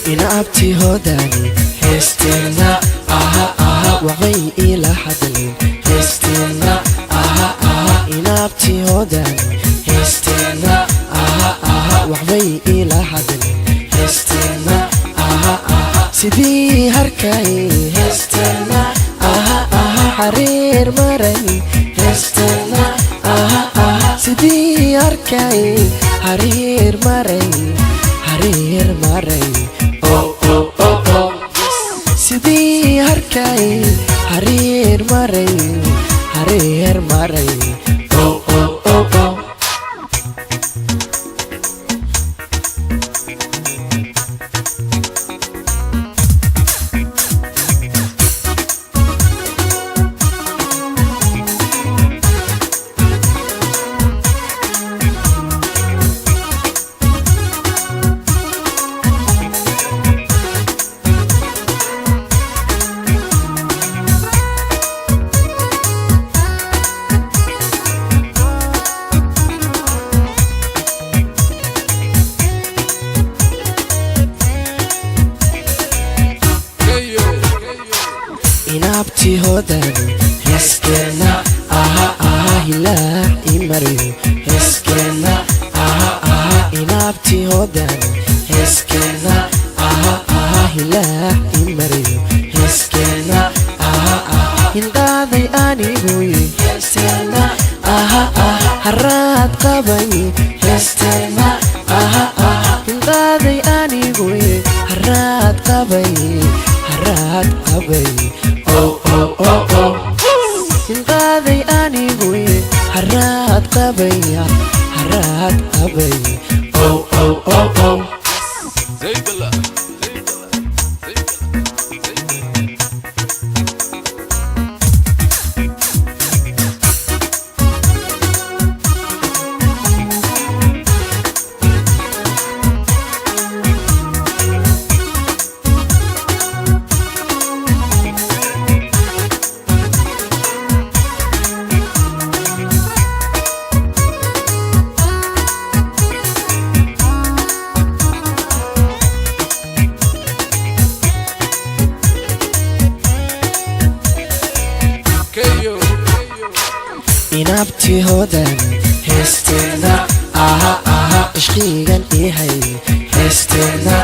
inabti hodani heestena aha aha waxay ila hadleen heestena aha aha inabti hodani heestena aha aha waxay ila hadleen heestena aha aha sidii harkay heestena aha aha xariir maray heestena aha aha sidii harkay xariir maray sidii harkay xariir maray inabti hodani heestena aha aha hilaac imariyo heeskena aha aha inabti hodani heeskena aha aha hilaac imariyo heeskena aha aha hindaaday aniguy heestena aha aha haraad qabay heestena aha aha hindaaday aniguy haraad qabay hindaaday aniguy haraad qabaya inabti hodani heestena aha aha ishqigan ihay heestena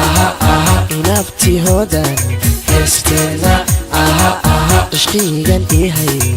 aha aha inabti hodani heestena aha aha ishqigan ihay